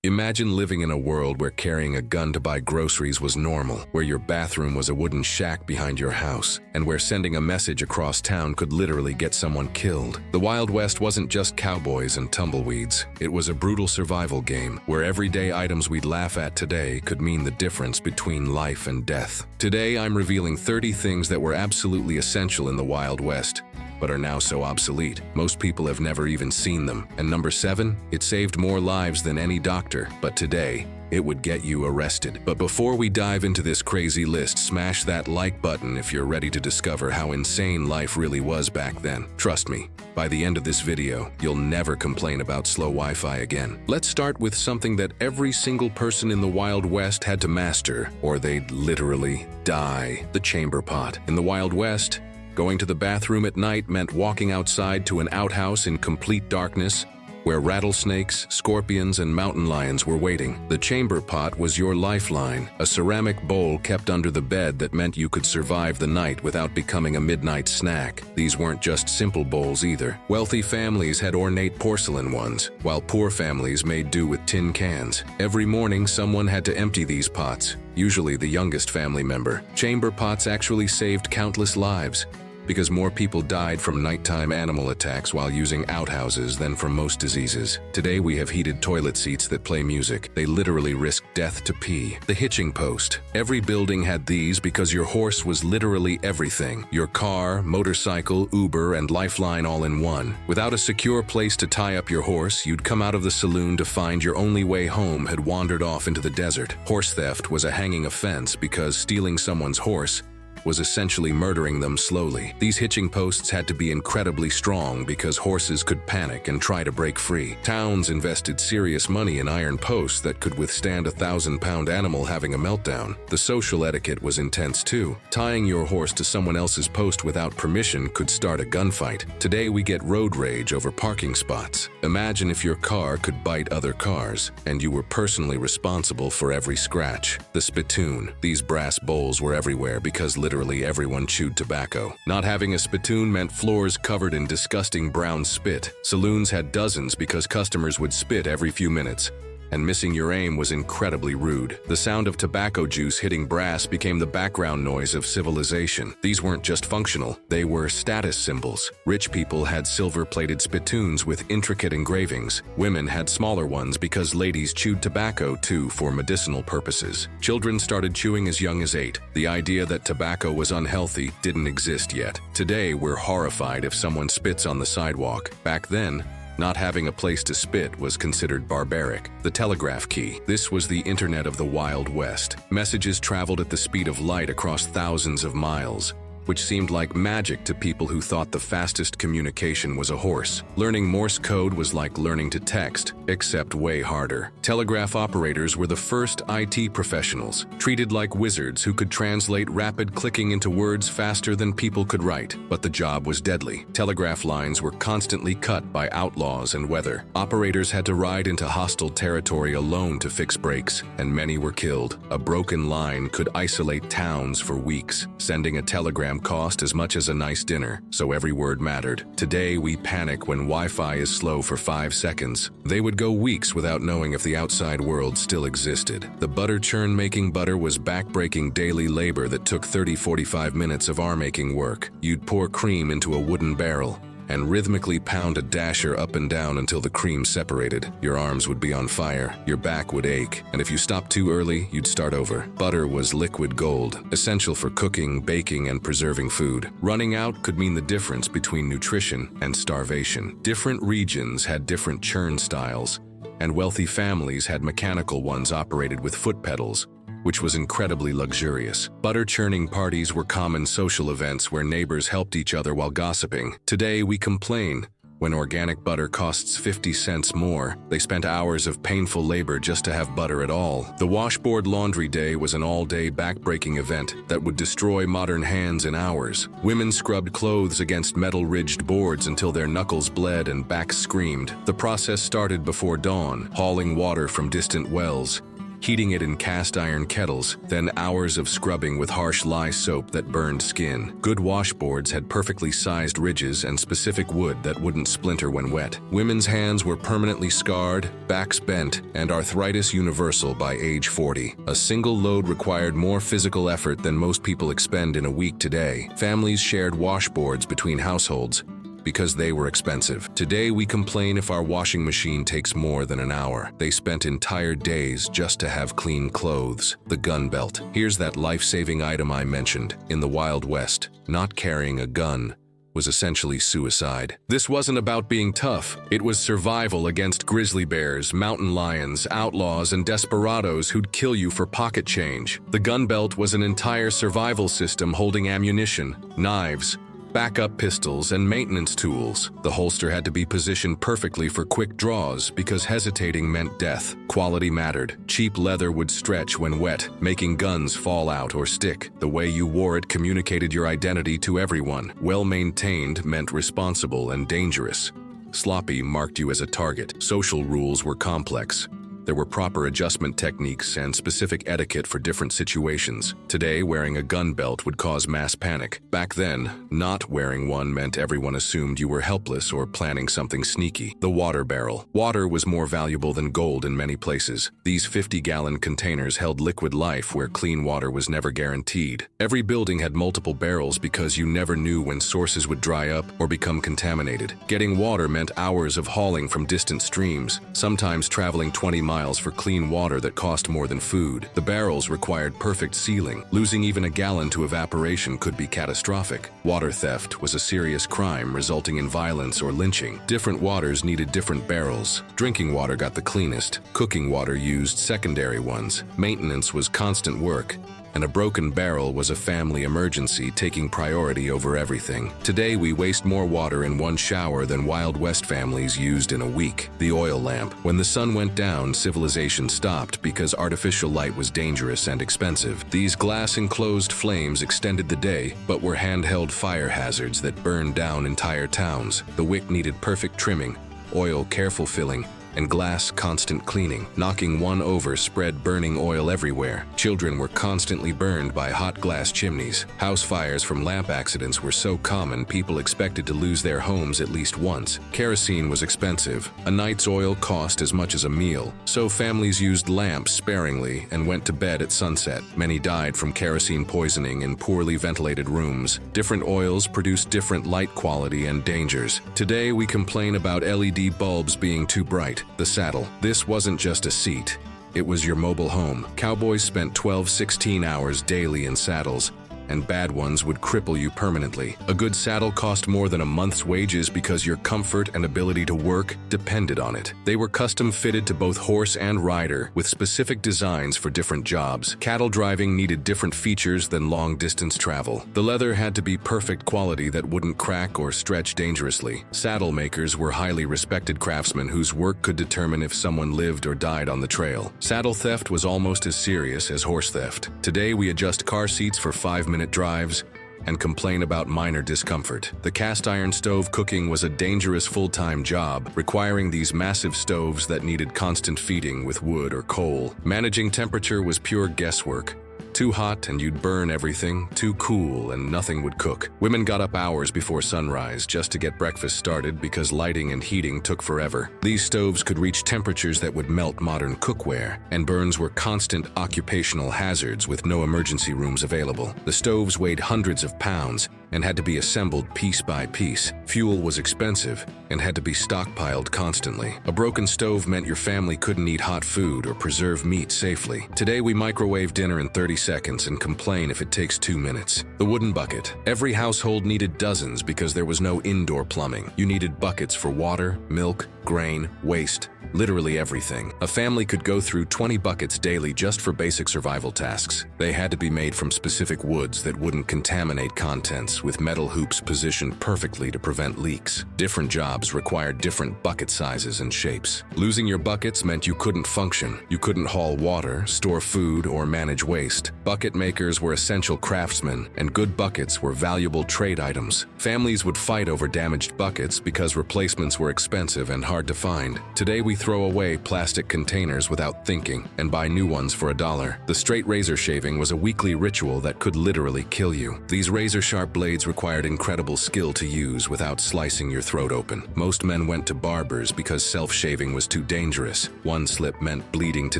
Imagine living in a world where carrying a gun to buy groceries was normal, where your bathroom was a wooden shack behind your house, and where sending a message across town could literally get someone killed. The Wild West wasn't just cowboys and tumbleweeds. It was a brutal survival game, where everyday items we'd laugh at today could mean the difference between life and death. Today, I'm revealing 30 things that were absolutely essential in the Wild West, but are now so obsolete. Most people have never even seen them. And number 7, it saved more lives than any doctor, but today, it would get you arrested. But before we dive into this crazy list, smash that like button if you're ready to discover how insane life really was back then. Trust me, by the end of this video, you'll never complain about slow Wi-Fi again. Let's start with something that every single person in the Wild West had to master, or they'd literally die: the chamber pot. In the Wild West, going to the bathroom at night meant walking outside to an outhouse in complete darkness, where rattlesnakes, scorpions, and mountain lions were waiting. The chamber pot was your lifeline, a ceramic bowl kept under the bed that meant you could survive the night without becoming a midnight snack. These weren't just simple bowls either. Wealthy families had ornate porcelain ones, while poor families made do with tin cans. Every morning, someone had to empty these pots, usually the youngest family member. Chamber pots actually saved countless lives, because more people died from nighttime animal attacks while using outhouses than from most diseases. Today we have heated toilet seats that play music. They literally risk death to pee. The hitching post. Every building had these because your horse was literally everything. Your car, motorcycle, Uber, and lifeline all in one. Without a secure place to tie up your horse, you'd come out of the saloon to find your only way home had wandered off into the desert. Horse theft was a hanging offense because stealing someone's horse was essentially murdering them slowly. These hitching posts had to be incredibly strong because horses could panic and try to break free. Towns invested serious money in iron posts that could withstand a 1,000-pound animal having a meltdown. The social etiquette was intense too. Tying your horse to someone else's post without permission could start a gunfight. Today we get road rage over parking spots. Imagine if your car could bite other cars, and you were personally responsible for every scratch. The spittoon. These brass bowls were everywhere because literally everyone chewed tobacco. Not having a spittoon meant floors covered in disgusting brown spit. Saloons had dozens because customers would spit every few minutes, and missing your aim was incredibly rude. The sound of tobacco juice hitting brass became the background noise of civilization. These weren't just functional, they were status symbols. Rich people had silver-plated spittoons with intricate engravings. Women had smaller ones because ladies chewed tobacco too for medicinal purposes. Children started chewing as young as 8. The idea that tobacco was unhealthy didn't exist yet. Today, we're horrified if someone spits on the sidewalk. Back then, not having a place to spit was considered barbaric. The Telegraph Key. This was the internet of the Wild West. Messages traveled at the speed of light across thousands of miles, which seemed like magic to people who thought the fastest communication was a horse. Learning Morse code was like learning to text, except way harder. Telegraph operators were the first IT professionals, treated like wizards who could translate rapid clicking into words faster than people could write. But the job was deadly. Telegraph lines were constantly cut by outlaws and weather. Operators had to ride into hostile territory alone to fix breaks, and many were killed. A broken line could isolate towns for weeks. Sending a telegram cost as much as a nice dinner, so every word mattered. Today, we panic when Wi-Fi is slow for 5 seconds. They would go weeks without knowing if the outside world still existed. The butter churn. Making butter was back-breaking daily labor that took 30-45 minutes of arm-making work. You'd pour cream into a wooden barrel and rhythmically pound a dasher up and down until the cream separated. Your arms would be on fire, your back would ache, and if you stopped too early, you'd start over. Butter was liquid gold, essential for cooking, baking, and preserving food. Running out could mean the difference between nutrition and starvation. Different regions had different churn styles, and wealthy families had mechanical ones operated with foot pedals, which was incredibly luxurious. Butter churning parties were common social events where neighbors helped each other while gossiping. Today, we complain when organic butter costs 50 cents more. They spent hours of painful labor just to have butter at all. The washboard laundry day was an all-day back-breaking event that would destroy modern hands in hours. Women scrubbed clothes against metal-ridged boards until their knuckles bled and backs screamed. The process started before dawn, hauling water from distant wells, heating it in cast iron kettles, then hours of scrubbing with harsh lye soap that burned skin. Good washboards had perfectly sized ridges and specific wood that wouldn't splinter when wet. Women's hands were permanently scarred, backs bent, and arthritis universal by age 40. A single load required more physical effort than most people expend in a week today. Families shared washboards between households because they were expensive. Today we complain if our washing machine takes more than an hour. They spent entire days just to have clean clothes. The gun belt. Here's that life-saving item I mentioned. In the Wild West, not carrying a gun was essentially suicide. This wasn't about being tough. It was survival against grizzly bears, mountain lions, outlaws, and desperados who'd kill you for pocket change. The gun belt was an entire survival system holding ammunition, knives, backup pistols, and maintenance tools. The holster had to be positioned perfectly for quick draws because hesitating meant death. Quality mattered. Cheap leather would stretch when wet, making guns fall out or stick. The way you wore it communicated your identity to everyone. Well-maintained meant responsible and dangerous. Sloppy marked you as a target. Social rules were complex. There were proper adjustment techniques and specific etiquette for different situations. Today, wearing a gun belt would cause mass panic. Back then, not wearing one meant everyone assumed you were helpless or planning something sneaky. The water barrel. Water was more valuable than gold in many places. These 50-gallon containers held liquid life where clean water was never guaranteed. Every building had multiple barrels because you never knew when sources would dry up or become contaminated. Getting water meant hours of hauling from distant streams, sometimes traveling 20 miles for clean water that cost more than food. The barrels required perfect sealing. Losing even a gallon to evaporation could be catastrophic. Water theft was a serious crime resulting in violence or lynching. Different waters needed different barrels. Drinking water got the cleanest. Cooking water used secondary ones. Maintenance was constant work, and a broken barrel was a family emergency taking priority over everything. Today, we waste more water in one shower than Wild West families used in a week. The oil lamp. When the sun went down, civilization stopped because artificial light was dangerous and expensive. These glass-enclosed flames extended the day, but were handheld fire hazards that burned down entire towns. The wick needed perfect trimming, oil careful filling, and glass constant cleaning. Knocking one over spread burning oil everywhere. Children were constantly burned by hot glass chimneys. House fires from lamp accidents were so common people expected to lose their homes at least once. Kerosene was expensive. A night's oil cost as much as a meal, so families used lamps sparingly and went to bed at sunset. Many died from kerosene poisoning in poorly ventilated rooms. Different oils produced different light quality and dangers. Today we complain about LED bulbs being too bright. The saddle. This wasn't just a seat. It was your mobile home. Cowboys spent 12-16 hours daily in saddles, and bad ones would cripple you permanently. A good saddle cost more than a month's wages because your comfort and ability to work depended on it. They were custom fitted to both horse and rider, with specific designs for different jobs. Cattle driving needed different features than long-distance travel. The leather had to be perfect quality that wouldn't crack or stretch dangerously. Saddle makers were highly respected craftsmen whose work could determine if someone lived or died on the trail. Saddle theft was almost as serious as horse theft. Today we adjust car seats for 5-minute drives and complain about minor discomfort. The cast iron stove cooking was a dangerous full-time job, requiring these massive stoves that needed constant feeding with wood or coal. Managing temperature was pure guesswork. Too hot and you'd burn everything, too cool and nothing would cook. Women got up hours before sunrise just to get breakfast started because lighting and heating took forever. These stoves could reach temperatures that would melt modern cookware, and burns were constant occupational hazards with no emergency rooms available. The stoves weighed hundreds of pounds and had to be assembled piece by piece. Fuel was expensive and had to be stockpiled constantly. A broken stove meant your family couldn't eat hot food or preserve meat safely. Today we microwave dinner in 30 seconds and complain if it takes 2 minutes. The wooden bucket. Every household needed dozens because there was no indoor plumbing. You needed buckets for water, milk, grain, waste, literally everything. A family could go through 20 buckets daily just for basic survival tasks. They had to be made from specific woods that wouldn't contaminate contents, with metal hoops positioned perfectly to prevent leaks. Different jobs required different bucket sizes and shapes. Losing your buckets meant you couldn't function. You couldn't haul water, store food, or manage waste. Bucket makers were essential craftsmen, and good buckets were valuable trade items. Families would fight over damaged buckets because replacements were expensive and hard to find. Today we throw away plastic containers without thinking and buy new ones for $1. The straight razor shaving was a weekly ritual that could literally kill you. These razor-sharp blades required incredible skill to use without slicing your throat open. Most men went to barbers because self-shaving was too dangerous. One slip meant bleeding to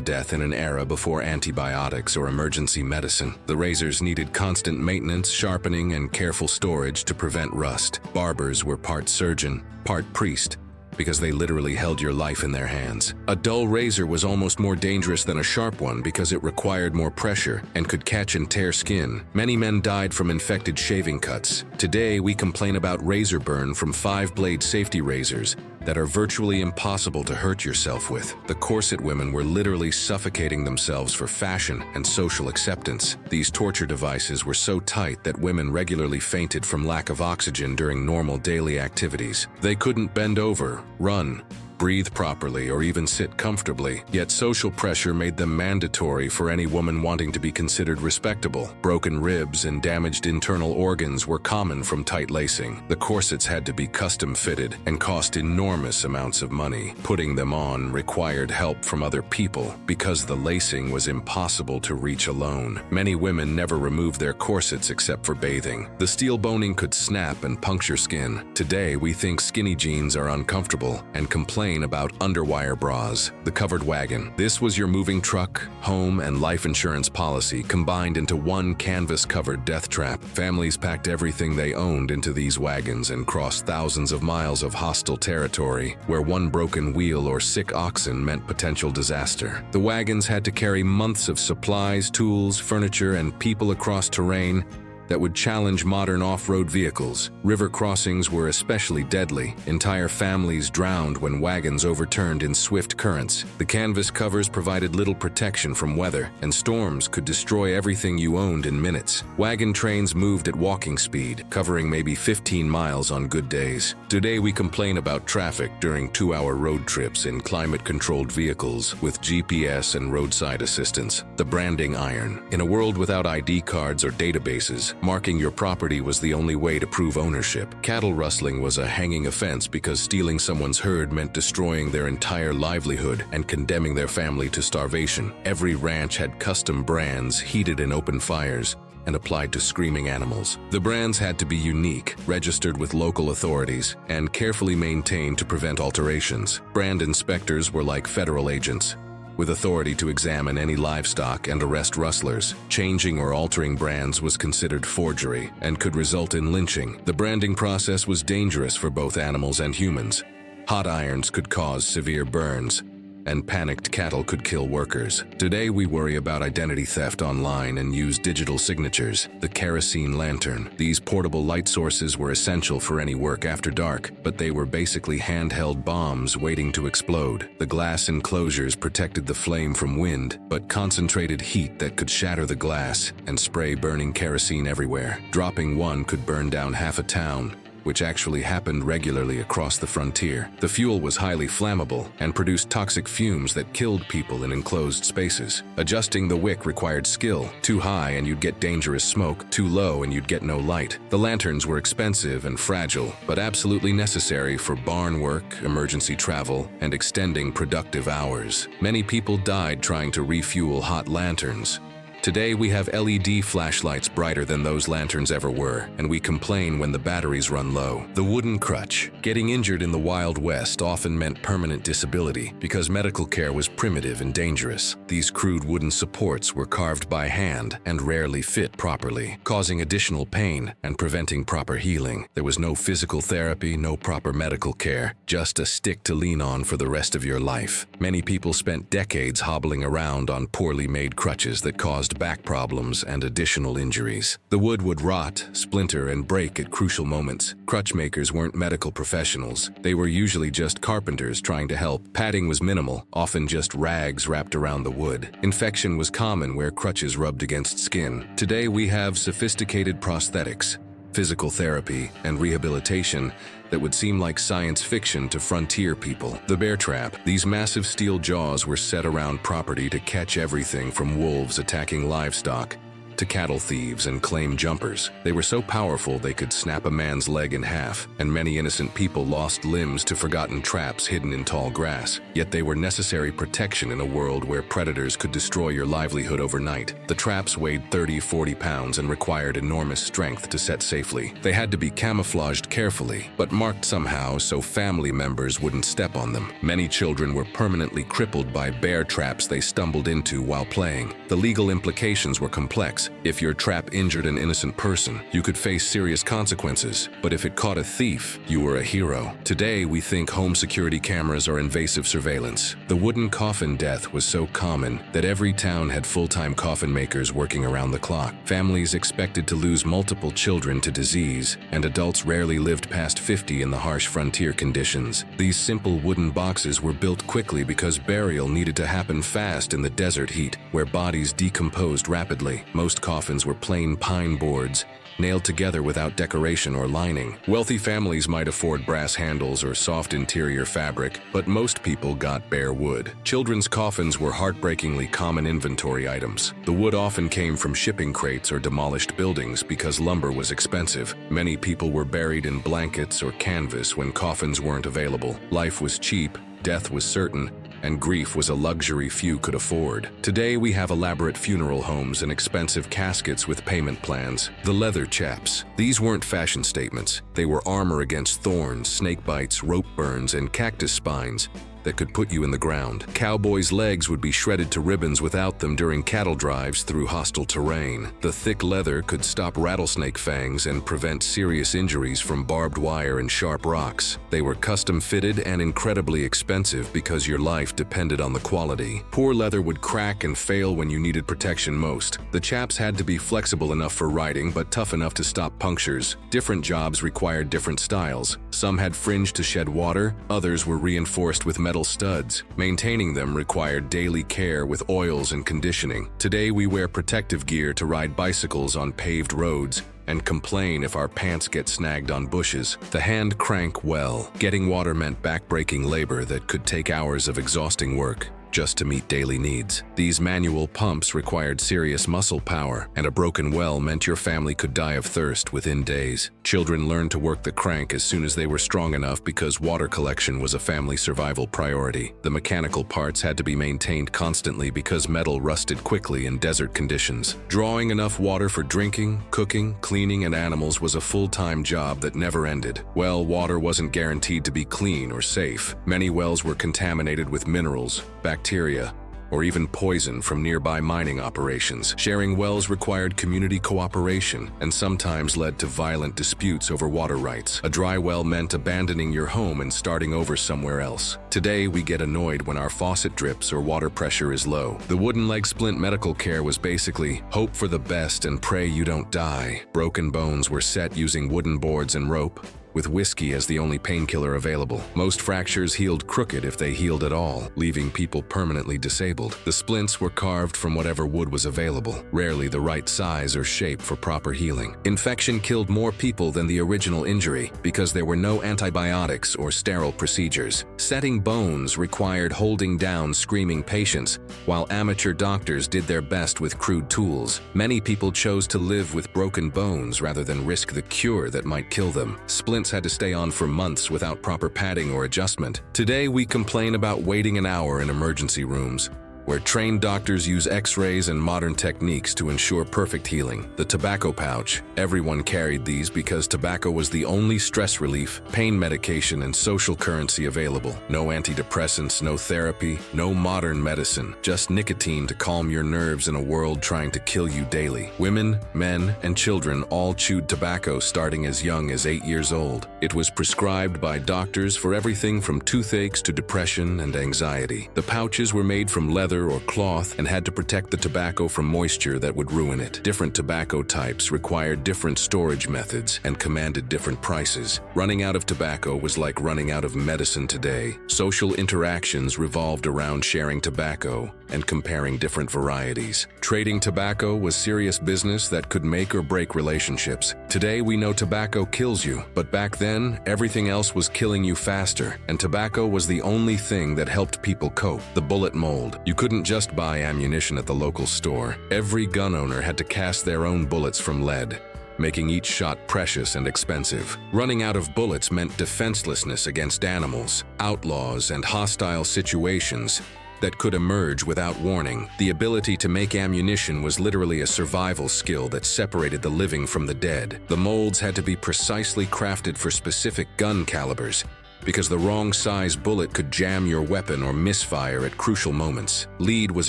death in an era before antibiotics or emergency medicine. The razors needed constant maintenance, sharpening, and careful storage to prevent rust. Barbers were part surgeon, part priest, because they literally held your life in their hands. A dull razor was almost more dangerous than a sharp one because it required more pressure and could catch and tear skin. Many men died from infected shaving cuts. Today, we complain about razor burn from 5-blade safety razors that are virtually impossible to hurt yourself with. The corset women were literally suffocating themselves for fashion and social acceptance. These torture devices were so tight that women regularly fainted from lack of oxygen during normal daily activities. They couldn't bend over, run, breathe properly, or even sit comfortably, yet social pressure made them mandatory for any woman wanting to be considered respectable. Broken ribs and damaged internal organs were common from tight lacing. The corsets had to be custom fitted and cost enormous amounts of money. Putting them on required help from other people because the lacing was impossible to reach alone. Many women never removed their corsets except for bathing. The steel boning could snap and puncture skin. Today, we think skinny jeans are uncomfortable and complain about underwire bras. The covered wagon. This was your moving truck, home, and life insurance policy combined into one canvas-covered death trap. Families packed everything they owned into these wagons and crossed thousands of miles of hostile territory, where one broken wheel or sick oxen meant potential disaster. The wagons had to carry months of supplies, tools, furniture, and people across terrain that would challenge modern off-road vehicles. River crossings were especially deadly. Entire families drowned when wagons overturned in swift currents. The canvas covers provided little protection from weather, and storms could destroy everything you owned in minutes. Wagon trains moved at walking speed, covering maybe 15 miles on good days. Today we complain about traffic during 2-hour road trips in climate-controlled vehicles with GPS and roadside assistance. The branding iron. In a world without ID cards or databases, marking your property was the only way to prove ownership. Cattle rustling was a hanging offense because stealing someone's herd meant destroying their entire livelihood and condemning their family to starvation. Every ranch had custom brands heated in open fires and applied to screaming animals. The brands had to be unique, registered with local authorities, and carefully maintained to prevent alterations. Brand inspectors were like federal agents, with authority to examine any livestock and arrest rustlers. Changing or altering brands was considered forgery and could result in lynching. The branding process was dangerous for both animals and humans. Hot irons could cause severe burns, and panicked cattle could kill workers. Today we worry about identity theft online and use digital signatures. The kerosene lantern. These portable light sources were essential for any work after dark, but they were basically handheld bombs waiting to explode. The glass enclosures protected the flame from wind, but concentrated heat that could shatter the glass and spray burning kerosene everywhere. Dropping one could burn down half a town, which actually happened regularly across the frontier. The fuel was highly flammable and produced toxic fumes that killed people in enclosed spaces. Adjusting the wick required skill. Too high and you'd get dangerous smoke, too low and you'd get no light. The lanterns were expensive and fragile, but absolutely necessary for barn work, emergency travel, and extending productive hours. Many people died trying to refuel hot lanterns. Today we have LED flashlights brighter than those lanterns ever were, and we complain when the batteries run low. The wooden crutch. Getting injured in the Wild West often meant permanent disability because medical care was primitive and dangerous. These crude wooden supports were carved by hand and rarely fit properly, causing additional pain and preventing proper healing. There was no physical therapy, no proper medical care, just a stick to lean on for the rest of your life. Many people spent decades hobbling around on poorly made crutches that caused back problems and additional injuries. The wood would rot, splinter, and break at crucial moments. Crutch makers weren't medical professionals. They were usually just carpenters trying to help. Padding was minimal, often just rags wrapped around the wood. Infection was common where crutches rubbed against skin. Today we have sophisticated prosthetics, physical therapy, and rehabilitation that would seem like science fiction to frontier people. The bear trap. These massive steel jaws were set around property to catch everything from wolves attacking livestock to cattle thieves and claim jumpers. They were so powerful they could snap a man's leg in half, and many innocent people lost limbs to forgotten traps hidden in tall grass. Yet they were necessary protection in a world where predators could destroy your livelihood overnight. The traps weighed 30-40 pounds and required enormous strength to set safely. They had to be camouflaged carefully, but marked somehow so family members wouldn't step on them. Many children were permanently crippled by bear traps they stumbled into while playing. The legal implications were complex. If your trap injured an innocent person, you could face serious consequences. But if it caught a thief, you were a hero. Today, we think home security cameras are invasive surveillance. The wooden coffin death was so common that every town had full-time coffin makers working around the clock. Families expected to lose multiple children to disease, and adults rarely lived past 50 in the harsh frontier conditions. These simple wooden boxes were built quickly because burial needed to happen fast in the desert heat, where bodies decomposed rapidly. Most coffins were plain pine boards, nailed together without decoration or lining. Wealthy families might afford brass handles or soft interior fabric, but most people got bare wood. Children's coffins were heartbreakingly common inventory items. The wood often came from shipping crates or demolished buildings because lumber was expensive. Many people were buried in blankets or canvas when coffins weren't available. Life was cheap, death was certain, and grief was a luxury few could afford. Today, we have elaborate funeral homes and expensive caskets with payment plans. The leather chaps. These weren't fashion statements. They were armor against thorns, snake bites, rope burns, and cactus spines that could put you in the ground. Cowboys' legs would be shredded to ribbons without them during cattle drives through hostile terrain. The thick leather could stop rattlesnake fangs and prevent serious injuries from barbed wire and sharp rocks. They were custom-fitted and incredibly expensive because your life depended on the quality. Poor leather would crack and fail when you needed protection most. The chaps had to be flexible enough for riding but tough enough to stop punctures. Different jobs required different styles. Some had fringe to shed water, others were reinforced with metal studs. Maintaining them required daily care with oils and conditioning. Today we wear protective gear to ride bicycles on paved roads and complain if our pants get snagged on bushes. The hand crank well. Getting water meant back-breaking labor that could take hours of exhausting work just to meet daily needs. These manual pumps required serious muscle power, and a broken well meant your family could die of thirst within days. Children learned to work the crank as soon as they were strong enough because water collection was a family survival priority. The mechanical parts had to be maintained constantly because metal rusted quickly in desert conditions. Drawing enough water for drinking, cooking, cleaning, and animals was a full-time job that never ended. Well, water wasn't guaranteed to be clean or safe. Many wells were contaminated with minerals, bacteria, or even poison from nearby mining operations. Sharing wells required community cooperation and sometimes led to violent disputes over water rights. A dry well meant abandoning your home and starting over somewhere else. Today, we get annoyed when our faucet drips or water pressure is low. The wooden leg splint medical care was basically hope for the best and pray you don't die. Broken bones were set using wooden boards and rope, with whiskey as the only painkiller available. Most fractures healed crooked if they healed at all, leaving people permanently disabled. The splints were carved from whatever wood was available, rarely the right size or shape for proper healing. Infection killed more people than the original injury because there were no antibiotics or sterile procedures. Setting bones required holding down screaming patients, while amateur doctors did their best with crude tools. Many people chose to live with broken bones rather than risk the cure that might kill them. Splints had to stay on for months without proper padding or adjustment. Today, we complain about waiting an hour in emergency rooms, where trained doctors use x-rays and modern techniques to ensure perfect healing. The tobacco pouch. Everyone carried these because tobacco was the only stress relief, pain medication, and social currency available. No antidepressants, no therapy, no modern medicine, just nicotine to calm your nerves in a world trying to kill you daily. Women, men, and children all chewed tobacco starting as young as 8 years old. It was prescribed by doctors for everything from toothaches to depression and anxiety. The pouches were made from leather or cloth and had to protect the tobacco from moisture that would ruin it. Different tobacco types required different storage methods and commanded different prices. Running out of tobacco was like running out of medicine today. Social interactions revolved around sharing tobacco and comparing different varieties. Trading tobacco was serious business that could make or break relationships. Today we know tobacco kills you, but back then everything else was killing you faster, and tobacco was the only thing that helped people cope. The bullet mold. You couldn't just buy ammunition at the local store. Every gun owner had to cast their own bullets from lead, making each shot precious and expensive. Running out of bullets meant defenselessness against animals, outlaws, and hostile situations that could emerge without warning. The ability to make ammunition was literally a survival skill that separated the living from the dead. The molds had to be precisely crafted for specific gun calibers, because the wrong size bullet could jam your weapon or misfire at crucial moments. Lead was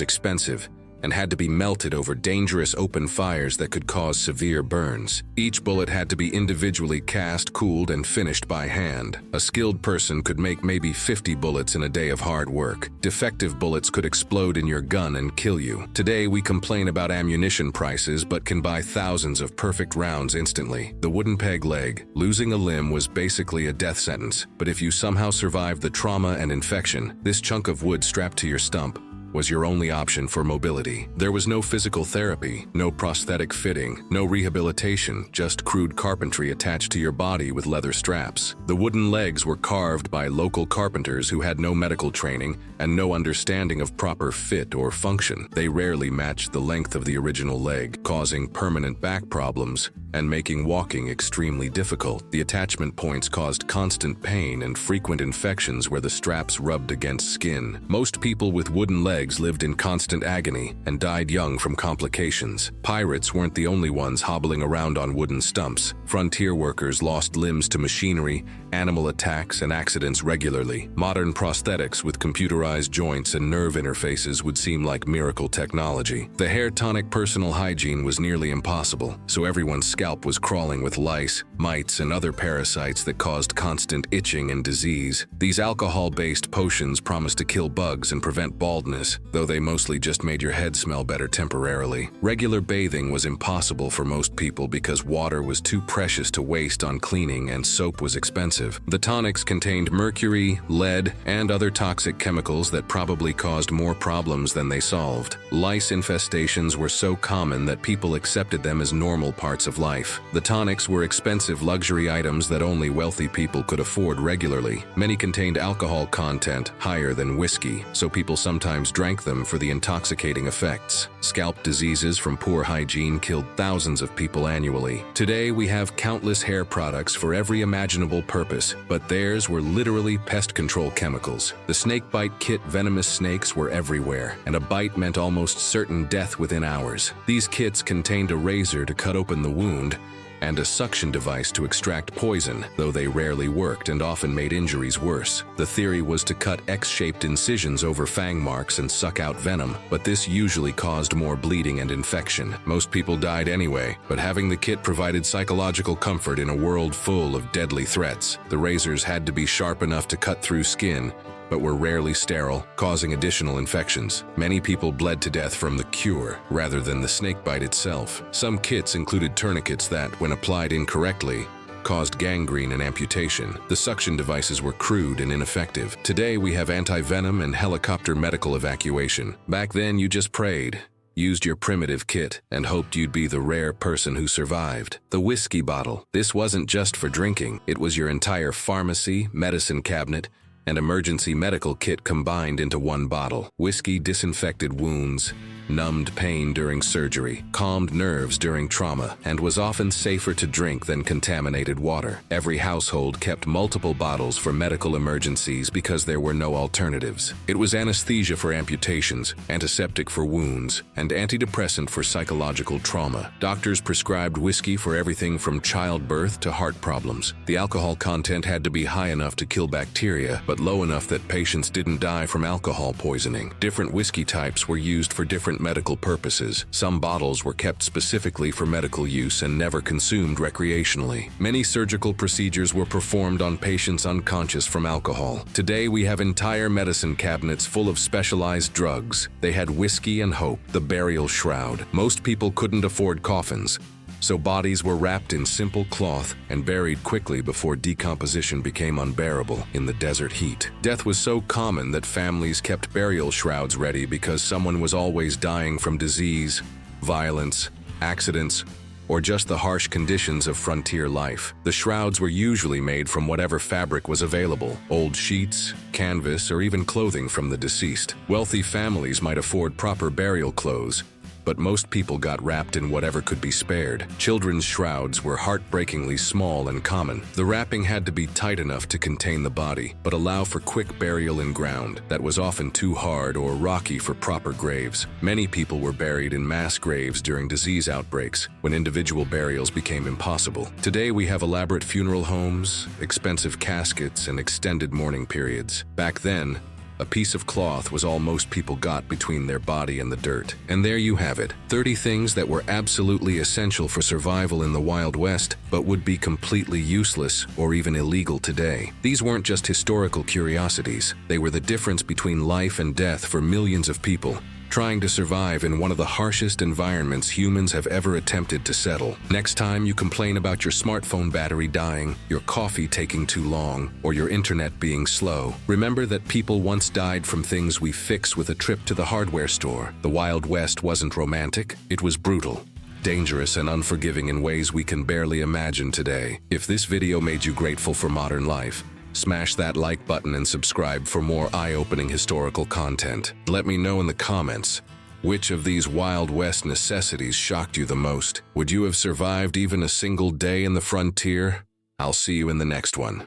expensive and had to be melted over dangerous open fires that could cause severe burns. Each bullet had to be individually cast, cooled, and finished by hand. A skilled person could make maybe 50 bullets in a day of hard work. Defective bullets could explode in your gun and kill you. Today, we complain about ammunition prices but can buy thousands of perfect rounds instantly. The wooden peg leg. Losing a limb was basically a death sentence, but if you somehow survived the trauma and infection, this chunk of wood strapped to your stump was your only option for mobility. There was no physical therapy, no prosthetic fitting, no rehabilitation, just crude carpentry attached to your body with leather straps. The wooden legs were carved by local carpenters who had no medical training and no understanding of proper fit or function. They rarely matched the length of the original leg, causing permanent back problems and making walking extremely difficult. The attachment points caused constant pain and frequent infections where the straps rubbed against skin. Most people with wooden legs lived in constant agony and died young from complications. Pirates weren't the only ones hobbling around on wooden stumps. Frontier workers lost limbs to machinery, animal attacks, and accidents regularly. Modern prosthetics with computerized joints and nerve interfaces would seem like miracle technology. The hair tonic personal hygiene was nearly impossible, so everyone's scalp was crawling with lice, mites, and other parasites that caused constant itching and disease. These alcohol-based potions promised to kill bugs and prevent baldness, though they mostly just made your head smell better temporarily. Regular bathing was impossible for most people because water was too precious to waste on cleaning and soap was expensive. The tonics contained mercury, lead, and other toxic chemicals that probably caused more problems than they solved. Lice infestations were so common that people accepted them as normal parts of life. The tonics were expensive luxury items that only wealthy people could afford regularly. Many contained alcohol content higher than whiskey, so people sometimes drank them for the intoxicating effects. Scalp diseases from poor hygiene killed thousands of people annually. Today, we have countless hair products for every imaginable purpose, but theirs were literally pest control chemicals. The snake bite kit venomous snakes were everywhere, and a bite meant almost certain death within hours. These kits contained a razor to cut open the wound and a suction device to extract poison, though they rarely worked and often made injuries worse. The theory was to cut X-shaped incisions over fang marks and suck out venom, but this usually caused more bleeding and infection. Most people died anyway, but having the kit provided psychological comfort in a world full of deadly threats. The razors had to be sharp enough to cut through skin, but were rarely sterile, causing additional infections. Many people bled to death from the cure rather than the snakebite itself. Some kits included tourniquets that, when applied incorrectly, caused gangrene and amputation. The suction devices were crude and ineffective. Today we have anti-venom and helicopter medical evacuation. Back then you just prayed, used your primitive kit, and hoped you'd be the rare person who survived. The whiskey bottle. This wasn't just for drinking. It was your entire pharmacy, medicine cabinet, and emergency medical kit combined into one bottle. Whiskey disinfected wounds, numbed pain during surgery, calmed nerves during trauma, and was often safer to drink than contaminated water. Every household kept multiple bottles for medical emergencies because there were no alternatives. It was anesthesia for amputations, antiseptic for wounds, and antidepressant for psychological trauma. Doctors prescribed whiskey for everything from childbirth to heart problems. The alcohol content had to be high enough to kill bacteria, but low enough that patients didn't die from alcohol poisoning. Different whiskey types were used for different medical purposes. Some bottles were kept specifically for medical use and never consumed recreationally. Many surgical procedures were performed on patients unconscious from alcohol. Today we have entire medicine cabinets full of specialized drugs. They had whiskey and hope, the burial shroud. Most people couldn't afford coffins, so bodies were wrapped in simple cloth and buried quickly before decomposition became unbearable in the desert heat. Death was so common that families kept burial shrouds ready because someone was always dying from disease, violence, accidents, or just the harsh conditions of frontier life. The shrouds were usually made from whatever fabric was available: old sheets, canvas, or even clothing from the deceased. Wealthy families might afford proper burial clothes, but most people got wrapped in whatever could be spared. Children's shrouds were heartbreakingly small and common. The wrapping had to be tight enough to contain the body, but allow for quick burial in ground that was often too hard or rocky for proper graves. Many people were buried in mass graves during disease outbreaks, when individual burials became impossible. Today we have elaborate funeral homes, expensive caskets, and extended mourning periods. Back then, a piece of cloth was all most people got between their body and the dirt. And there you have it, 30 things that were absolutely essential for survival in the Wild West, but would be completely useless or even illegal today. These weren't just historical curiosities. They were the difference between life and death for millions of people, trying to survive in one of the harshest environments humans have ever attempted to settle. Next time you complain about your smartphone battery dying, your coffee taking too long, or your internet being slow, remember that people once died from things we fix with a trip to the hardware store. The Wild West wasn't romantic, it was brutal, dangerous, and unforgiving in ways we can barely imagine today. If this video made you grateful for modern life, smash that like button and subscribe for more eye-opening historical content. Let me know in the comments, which of these Wild West necessities shocked you the most? Would you have survived even a single day in the frontier? I'll see you in the next one.